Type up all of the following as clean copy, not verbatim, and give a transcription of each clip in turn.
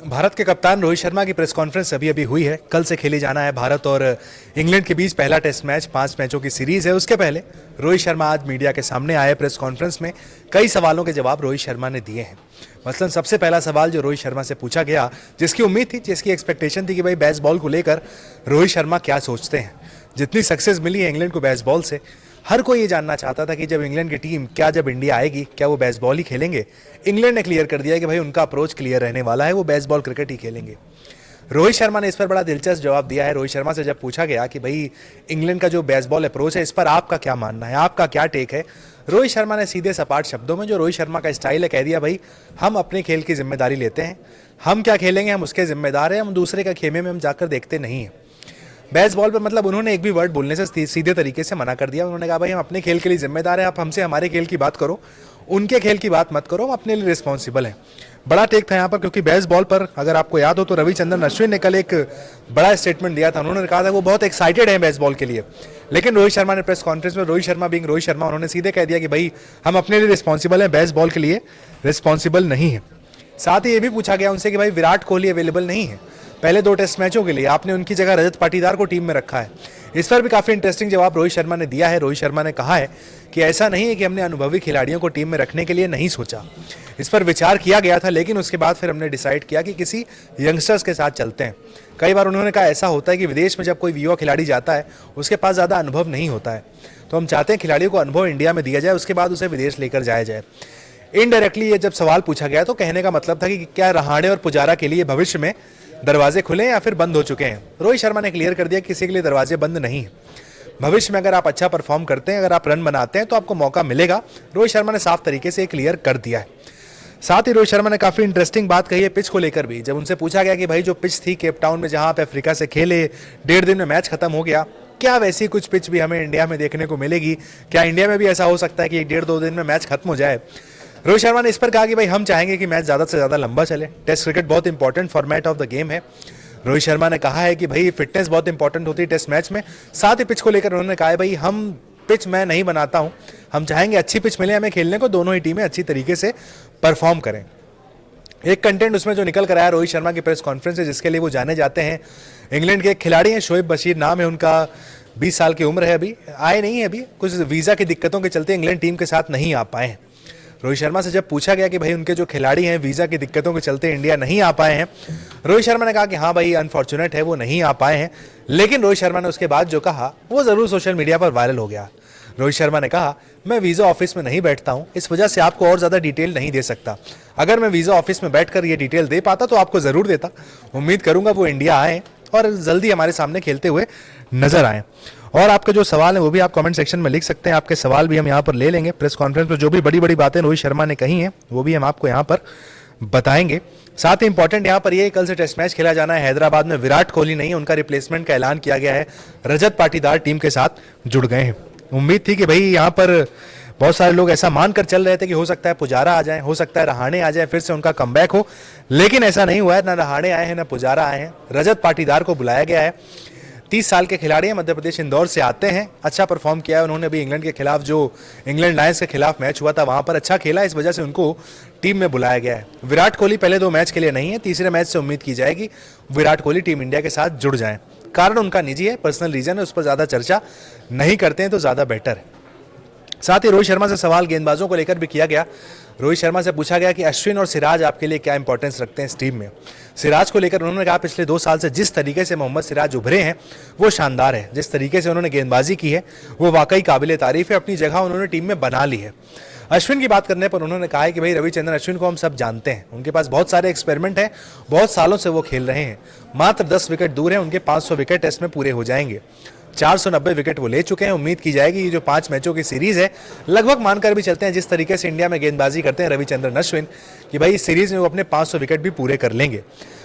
भारत के कप्तान रोहित शर्मा की प्रेस कॉन्फ्रेंस अभी अभी हुई है। कल से खेले जाना है भारत और इंग्लैंड के बीच पहला टेस्ट मैच, 5 मैचों की सीरीज है। उसके पहले रोहित शर्मा आज मीडिया के सामने आए। प्रेस कॉन्फ्रेंस में कई सवालों के जवाब रोहित शर्मा ने दिए हैं। मसलन सबसे पहला सवाल जो रोहित शर्मा से पूछा गया, जिसकी उम्मीद थी, जिसकी एक्सपेक्टेशन थी कि भाई बेसबॉल को लेकर रोहित शर्मा क्या सोचते हैं। जितनी सक्सेस मिली है इंग्लैंड को बेसबॉल से, हर कोई ये जानना चाहता था कि जब इंग्लैंड की टीम जब इंडिया आएगी क्या वो बेसबॉल ही खेलेंगे। इंग्लैंड ने क्लियर कर दिया कि भाई उनका अप्रोच क्लियर रहने वाला है, वो बेसबॉल क्रिकेट ही खेलेंगे। रोहित शर्मा ने इस पर बड़ा दिलचस्प जवाब दिया है। रोहित शर्मा से जब पूछा गया कि भाई इंग्लैंड का जो बेसबॉल अप्रोच है, इस पर आपका क्या मानना है, आपका क्या टेक है, रोहित शर्मा ने सीधे सपाट शब्दों में, जो रोहित शर्मा का स्टाइल है, कह दिया भाई हम अपने खेल की जिम्मेदारी लेते हैं, हम क्या खेलेंगे हम उसके जिम्मेदार हैं, हम दूसरे का खेमे में हम जाकर देखते नहीं हैं। बेसबॉल पे मतलब उन्होंने एक भी वर्ड बोलने से सीधे तरीके से मना कर दिया। उन्होंने कहा भाई हम अपने खेल के लिए जिम्मेदार हैं, आप हमसे हमारे खेल की बात करो, उनके खेल की बात मत करो, हम अपने लिए रिस्पॉन्सिबल हैं। बड़ा टेक था यहाँ पर, क्योंकि बेसबॉल पर अगर आपको याद हो तो रविचंद्रन अश्विन ने कल एक बड़ा स्टेटमेंट दिया था। उन्होंने कहा था वो बहुत एक्साइटेड है बेसबॉल के लिए, लेकिन रोहित शर्मा ने प्रेस कॉन्फ्रेंस में, रोहित शर्मा बीइंग रोहित शर्मा, उन्होंने सीधे कह दिया कि भाई हम अपने लिए रिस्पॉन्सिबल हैं, बेसबॉल के लिए रिस्पॉन्सिबल नहीं है। साथ ही ये भी पूछा गया उनसे कि भाई विराट कोहली अवेलेबल नहीं है पहले 2 टेस्ट मैचों के लिए, आपने उनकी जगह रजत पाटीदार को टीम में रखा है। इस पर भी काफ़ी इंटरेस्टिंग जवाब रोहित शर्मा ने दिया है। रोहित शर्मा ने कहा है कि ऐसा नहीं है कि हमने अनुभवी खिलाड़ियों को टीम में रखने के लिए नहीं सोचा, इस पर विचार किया गया था, लेकिन उसके बाद फिर हमने डिसाइड किया कि किसी यंगस्टर्स के साथ चलते हैं। कई बार उन्होंने कहा ऐसा होता है कि विदेश में जब कोई युवा खिलाड़ी जाता है उसके पास ज़्यादा अनुभव नहीं होता है, तो हम चाहते हैं खिलाड़ियों को अनुभव इंडिया में दिया जाए, उसके बाद उसे विदेश लेकर जाया जाए। इनडायरेक्टली ये जब सवाल पूछा गया तो कहने का मतलब था कि क्या रहाणे और पुजारा के लिए भविष्य में दरवाजे खुले या फिर बंद हो चुके हैं। रोहित शर्मा ने क्लियर कर दिया कि किसी के लिए दरवाजे बंद नहीं है। भविष्य में अगर आप अच्छा परफॉर्म करते हैं, अगर आप रन बनाते हैं तो आपको मौका मिलेगा। रोहित शर्मा ने साफ तरीके से क्लियर कर दिया है। साथ ही रोहित शर्मा ने काफ़ी इंटरेस्टिंग बात कही है पिच को लेकर भी। जब उनसे पूछा गया कि भाई जो पिच थी केप टाउन में, जहाँ आप अफ्रीका से खेले, 1.5 दिन में मैच खत्म हो गया, क्या वैसी कुछ पिच भी हमें इंडिया में देखने को मिलेगी, क्या इंडिया में भी ऐसा हो सकता है कि 1.5-2 दिन में मैच खत्म हो जाए। रोहित शर्मा ने इस पर कहा कि भाई हम चाहेंगे कि मैच ज़्यादा से ज़्यादा लंबा चले, टेस्ट क्रिकेट बहुत important format of the game है। रोहित शर्मा ने कहा है कि भाई फिटनेस बहुत इंपॉर्टेंट होती है टेस्ट मैच में। साथ ही पिच को लेकर उन्होंने कहा है भाई हम पिच मैं नहीं बनाता हूं, हम चाहेंगे अच्छी पिच मिले हमें खेलने को, दोनों ही टीमें अच्छी तरीके से परफॉर्म करें। एक कंटेंट उसमें जो निकल कर आया रोहित शर्मा की प्रेस कॉन्फ्रेंस है, जिसके लिए वो जाने जाते हैं। इंग्लैंड के एक खिलाड़ी हैं, शोएब बशीर नाम है उनका, 20 साल की उम्र है, अभी आए नहीं है, अभी कुछ वीज़ा की दिक्कतों के चलते इंग्लैंड टीम के साथ नहीं आ पाए हैं। रोहित शर्मा से जब पूछा गया कि भाई उनके जो खिलाड़ी हैं वीज़ा की दिक्कतों के चलते इंडिया नहीं आ पाए हैं, रोहित शर्मा ने कहा कि हाँ भाई अनफॉर्चुनेट है, वो नहीं आ पाए हैं। लेकिन रोहित शर्मा ने उसके बाद जो कहा वो ज़रूर सोशल मीडिया पर वायरल हो गया। रोहित शर्मा ने कहा मैं वीज़ा ऑफिस में नहीं बैठता हूँ, इस वजह से आपको और ज़्यादा डिटेल नहीं दे सकता। अगर मैं वीज़ा ऑफिस में बैठकर ये डिटेल दे पाता तो आपको ज़रूर देता। उम्मीद करूँगा वो इंडिया आए और जल्दी हमारे सामने खेलते हुए नजर आए। और आपके जो सवाल है वो भी आप कमेंट सेक्शन में लिख सकते हैं, आपके सवाल भी हम यहाँ पर ले लेंगे। प्रेस कॉन्फ्रेंस में जो भी बड़ी बड़ी बातें रोहित शर्मा ने कही हैं वो भी हम आपको यहाँ पर बताएंगे। साथ ही इंपॉर्टेंट यहाँ पर ये, कल से टेस्ट मैच खेला जाना है हैदराबाद में। विराट कोहली नहीं, उनका रिप्लेसमेंट का ऐलान किया गया है। रजत पाटीदार टीम के साथ जुड़ गए हैं। उम्मीद थी कि भाई यहाँ पर बहुत सारे लोग ऐसा मानकर चल रहे थे कि हो सकता है पुजारा आ जाए, हो सकता है रहाणे आ जाए, फिर से उनका कमबैक हो, लेकिन ऐसा नहीं हुआ है। ना रहाणे आए हैं, ना पुजारा आए हैं, रजत पाटीदार को बुलाया गया है। 30 साल के खिलाड़ी हैं, मध्य प्रदेश इंदौर से आते हैं, अच्छा परफॉर्म किया है उन्होंने। भी इंग्लैंड के खिलाफ, जो इंग्लैंड लायंस के खिलाफ मैच हुआ था, वहां पर अच्छा खेला, इस वजह से उनको टीम में बुलाया गया है। विराट कोहली पहले 2 मैच के लिए नहीं है, तीसरे मैच से उम्मीद की जाएगी विराट कोहली टीम इंडिया के साथ जुड़ जाएं। कारण उनका निजी है, पर्सनल रीजन है, उस पर ज़्यादा चर्चा नहीं करते हैं तो ज़्यादा बेटर है। साथ ही रोहित शर्मा से सवाल गेंदबाजों को लेकर भी किया गया। रोहित शर्मा से पूछा गया कि अश्विन और सिराज आपके लिए क्या इंपॉर्टेंस रखते हैं इस टीम में। सिराज को लेकर उन्होंने कहा पिछले 2 साल से जिस तरीके से मोहम्मद सिराज उभरे हैं वो शानदार है, जिस तरीके से उन्होंने गेंदबाजी की है वो वाकई काबिल तारीफ है, अपनी जगह उन्होंने टीम में बना ली है। अश्विन की बात करने पर उन्होंने कहा है कि भाई रविचंद्रन अश्विन को हम सब जानते हैं, उनके पास बहुत सारे एक्सपेरिमेंट हैं, बहुत सालों से वो खेल रहे हैं, मात्र 10 विकेट दूर हैं, उनके 500 विकेट टेस्ट में पूरे हो जाएंगे। 490 विकेट वो ले चुके हैं। उम्मीद की जाएगी ये जो 5 मैचों की सीरीज है, लगभग मानकर भी चलते हैं जिस तरीके से इंडिया में गेंदबाजी करते हैं रविचंद्रन अश्विन, कि भाई इस सीरीज में वो अपने 500 विकेट भी पूरे कर लेंगे।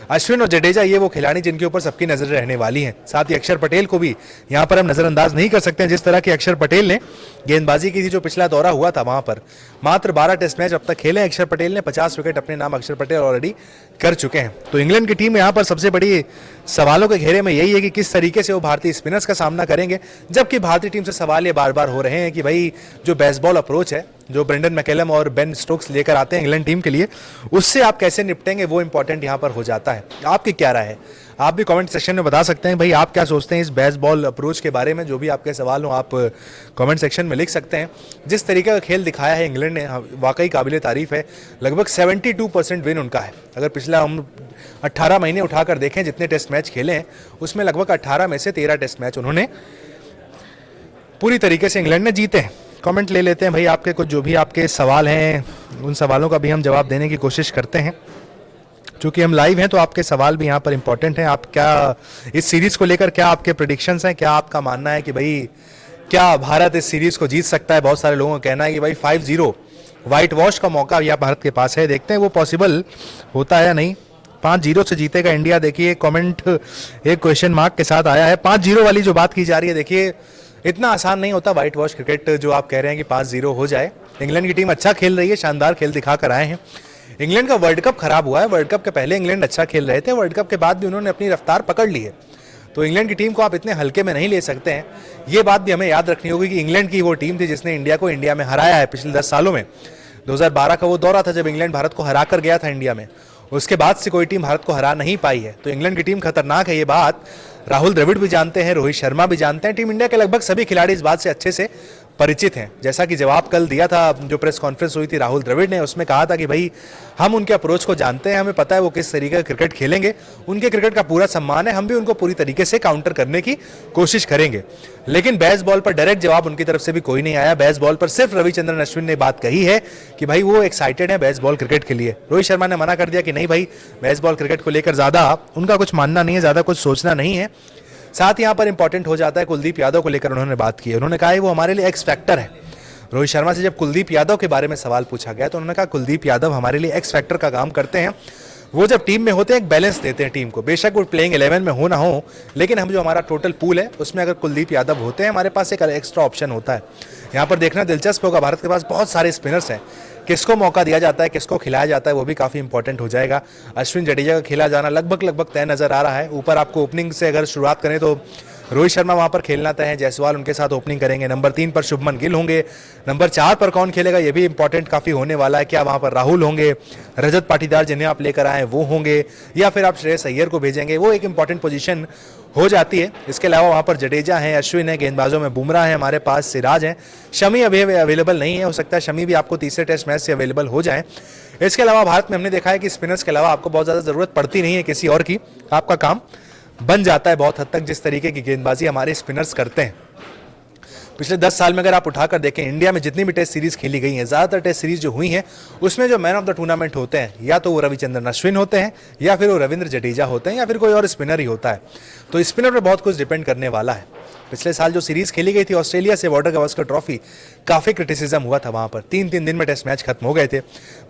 अश्विन और जडेजा ये वो खिलाड़ी जिनके ऊपर सबकी नजर रहने वाली हैं। साथ ही अक्षर पटेल को भी यहाँ पर हम नजरअंदाज नहीं कर सकते हैं। जिस तरह की अक्षर पटेल ने गेंदबाजी की थी, जो पिछला दौरा हुआ था वहां पर मात्र 12 टेस्ट मैच अब तक खेले अक्षर पटेल ने, 50 विकेट अपने नाम अक्षर पटेल ऑलरेडी कर चुके हैं। तो इंग्लैंड की टीम यहाँ पर सबसे बड़ी सवालों के घेरे में यही है कि किस तरीके से वो भारतीय स्पिनर्स का सामना करेंगे, जबकि भारतीय टीम से सवाल ये बार बार हो रहे हैं कि भाई जो बेसबॉल अप्रोच है जो ब्रेंडन मैकलम और बेन स्टोक्स लेकर आते हैं इंग्लैंड टीम के लिए, उससे आप कैसे निपटेंगे, वो इंपॉर्टेंट यहाँ पर हो जाता है। आपकी क्या राय है? आप भी कमेंट सेक्शन में बता सकते हैं भाई, आप क्या सोचते हैं इस बेसबॉल अप्रोच के बारे में। जो भी आपके सवाल हो आप कमेंट सेक्शन में लिख सकते हैं। जिस तरीके का खेल दिखाया है इंग्लैंड ने, वाकई काबिल तारीफ है। लगभग 72% विन उनका है। अगर पिछला हम 18 महीने उठाकर देखें जितने टेस्ट मैच खेले हैं, उसमें लगभग 18 में से 13 टेस्ट मैच उन्होंने पूरी तरीके से इंग्लैंड ने जीते हैं। कमेंट ले लेते हैं भाई आपके, कुछ जो भी आपके सवाल हैं उन सवालों का भी हम जवाब देने की कोशिश करते हैं। चूंकि हम लाइव हैं तो आपके सवाल भी यहाँ पर इंपॉर्टेंट हैं। आप क्या इस सीरीज को लेकर क्या आपके प्रेडिक्शंस हैं, क्या आपका मानना है कि भाई क्या भारत इस सीरीज को जीत सकता है? बहुत सारे लोगों का कहना है कि भाई 5-0 व्हाइट वॉश का मौका या भारत के पास है। देखते हैं वो पॉसिबल होता है या नहीं। 5-0 से जीतेगा इंडिया। देखिए कमेंट एक क्वेश्चन मार्क के साथ आया है। 5-0 वाली जो बात की जा रही है, देखिए इतना आसान नहीं होता व्हाइट वॉश क्रिकेट जो आप कह रहे हैं कि 5-0 हो जाए। इंग्लैंड की टीम अच्छा खेल रही है, शानदार खेल दिखा कर आए हैं। इंग्लैंड का वर्ल्ड कप खराब हुआ है। वर्ल्ड कप के पहले इंग्लैंड अच्छा खेल रहे थे, वर्ल्ड कप के बाद भी उन्होंने अपनी रफ्तार पकड़ ली है। तो इंग्लैंड की टीम को आप इतने हल्के में नहीं ले सकते हैं। ये बात भी हमें याद रखनी होगी कि इंग्लैंड की वो टीम थी जिसने इंडिया को इंडिया में हराया है पिछले 10 सालों में। 2012 का वो दौरा था जब इंग्लैंड भारत को हरा कर गया था इंडिया में। उसके बाद से कोई टीम भारत को हरा नहीं पाई है। तो इंग्लैंड की टीम खतरनाक है, ये बात राहुल द्रविड़ भी जानते हैं, रोहित शर्मा भी जानते हैं। टीम इंडिया के लगभग सभी खिलाड़ी इस बात से अच्छे से परिचित हैं। जैसा कि जवाब कल दिया था, जो प्रेस कॉन्फ्रेंस हुई थी राहुल द्रविड़ ने, उसमें कहा था कि भाई हम उनके अप्रोच को जानते हैं, हमें पता है वो किस तरीके का क्रिकेट खेलेंगे, उनके क्रिकेट का पूरा सम्मान है, हम भी उनको पूरी तरीके से काउंटर करने की कोशिश करेंगे। लेकिन बेसबॉल पर डायरेक्ट जवाब उनकी तरफ से भी कोई नहीं आया। बेसबॉल पर सिर्फ रविचंद्रन अश्विन ने बात कही है कि भाई वो एक्साइटेड है बेसबॉल क्रिकेट के लिए। रोहित शर्मा ने मना कर दिया कि नहीं भाई, बेसबॉल क्रिकेट को लेकर ज्यादा उनका कुछ मानना नहीं है, ज्यादा कुछ सोचना नहीं है। साथ ही यहाँ पर इंपॉर्टेंट हो जाता है कुलदीप यादव को लेकर उन्होंने बात की है। उन्होंने कहा है वो हमारे लिए एक्स फैक्टर है। रोहित शर्मा से जब कुलदीप यादव के बारे में सवाल पूछा गया तो उन्होंने कहा कुलदीप यादव हमारे लिए एक्स फैक्टर का काम करते हैं। वो जब टीम में होते हैं एक बैलेंस देते हैं टीम को। बेशक वो प्लेइंग 11 में हो ना हो, लेकिन हम जो हमारा टोटल पूल है उसमें अगर कुलदीप यादव होते हैं, हमारे पास एक एक्स्ट्रा ऑप्शन होता है। यहाँ पर देखना दिलचस्प होगा, भारत के पास बहुत सारे स्पिनर्स हैं, किसको मौका दिया जाता है, किसको खिलाया जाता है, वो भी काफ़ी इंपॉर्टेंट हो जाएगा। अश्विन जडेजा का खेला जाना लगभग तय नजर आ रहा है। ऊपर आपको ओपनिंग से अगर शुरुआत करें तो रोहित शर्मा वहां पर खेलना तय है, जायसवाल उनके साथ ओपनिंग करेंगे। नंबर 3 पर शुभमन गिल होंगे। नंबर 4 पर कौन खेलेगा ये भी इंपॉर्टेंट काफी होने वाला है। क्या वहां पर राहुल होंगे, रजत पाटीदार जिन्हें आप लेकर आए वो होंगे, या फिर आप श्रेयस अय्यर को भेजेंगे? वो एक इंपॉर्टेंट पोजीशन हो जाती है। इसके अलावा वहां पर जडेजा है, अश्विन है, गेंदबाजों में बुमराह है, हमारे पास सिराज है। शमी अभी अवेलेबल नहीं है, हो सकता है शमी भी आपको तीसरे टेस्ट मैच से अवेलेबल हो जाए। इसके अलावा भारत में हमने देखा है कि स्पिनर्स के अलावा आपको बहुत ज्यादा जरूरत पड़ती नहीं है किसी और की, आपका काम बन जाता है बहुत हद तक जिस तरीके की गेंदबाजी हमारे स्पिनर्स करते हैं। पिछले 10 साल में अगर आप उठाकर देखें, इंडिया में जितनी भी टेस्ट सीरीज खेली गई हैं, ज़्यादातर टेस्ट सीरीज जो हुई हैं उसमें जो मैन ऑफ द टूर्नामेंट होते हैं या तो वो रविचंद्रन अश्विन होते हैं, या फिर वो रविंद्र जडेजा होते हैं, या फिर कोई और स्पिनर ही होता है। तो स्पिनर पर बहुत कुछ डिपेंड करने वाला है। पिछले साल जो सीरीज खेली गई थी ऑस्ट्रेलिया से, बॉर्डर गावस्कर ट्रॉफी, काफ़ी क्रिटिसिज्म हुआ था। वहाँ पर 3-3 दिन में टेस्ट मैच खत्म हो गए थे।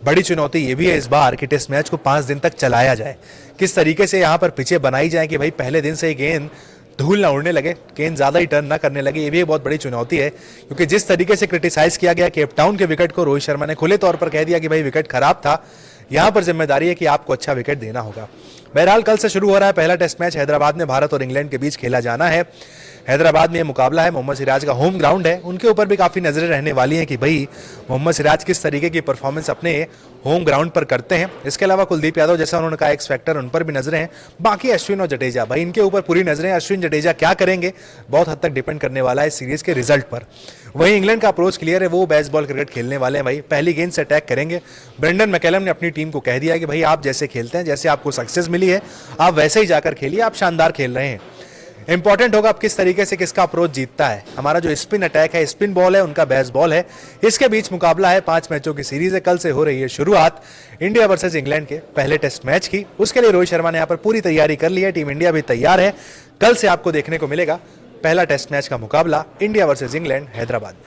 बड़ी चुनौती ये भी है इस बार कि टेस्ट मैच को 5 दिन तक चलाया जाए। किस तरीके से यहाँ पर पिचें बनाई जाए कि भाई पहले दिन से ही गेंद धूल ना उड़ने लगे, गेंद ज़्यादा ही टर्न ना करने लगे। ये भी एक बहुत बड़ी चुनौती है, क्योंकि जिस तरीके से क्रिटिसाइज किया गया केप टाउन के विकेट को, रोहित शर्मा ने खुले तौर पर कह दिया कि भाई विकेट खराब था। यहाँ पर जिम्मेदारी है कि आपको अच्छा विकेट देना होगा। बहरहाल कल से शुरू हो रहा है पहला टेस्ट मैच। हैदराबाद में भारत और इंग्लैंड के बीच खेला जाना है। हैदराबाद में ये मुकाबला है, मोहम्मद सिराज का होम ग्राउंड है। उनके ऊपर भी काफ़ी नजरें रहने वाली हैं कि भाई मोहम्मद सिराज किस तरीके की परफॉर्मेंस अपने होम ग्राउंड पर करते हैं। इसके अलावा कुलदीप यादव, जैसा उन्होंने कहा, एक्स फैक्टर, उन पर भी नजरें हैं। बाकी अश्विन और जडेजा, भाई इनके ऊपर पूरी नजरें। अश्विन जडेजा क्या करेंगे बहुत हद तक डिपेंड करने वाला है सीरीज के रिजल्ट पर। वहीं इंग्लैंड का अप्रोच क्लियर है, वो बेसबॉल क्रिकेट खेलने वाले हैं। भाई पहली गेंद से अटैक करेंगे। ब्रेंडन मैकलम ने अपनी टीम को कह दिया कि भाई आप जैसे खेलते हैं, जैसे आपको सक्सेस मिली है, आप वैसे ही जाकर खेलिए, आप शानदार खेल रहे हैं। इंपॉर्टेंट होगा अब किस तरीके से किसका अप्रोच जीतता है। हमारा जो स्पिन अटैक है, स्पिन बॉल है, उनका बेसबॉल है। इसके बीच मुकाबला है, 5 मैचों की सीरीज है। कल से हो रही है शुरुआत इंडिया वर्सेस इंग्लैंड के पहले टेस्ट मैच की। उसके लिए रोहित शर्मा ने यहाँ पर पूरी तैयारी कर ली है। टीम इंडिया भी तैयार है। कल से आपको देखने को मिलेगा पहला टेस्ट मैच का मुकाबला इंडिया वर्सेस इंग्लैंड हैदराबाद में।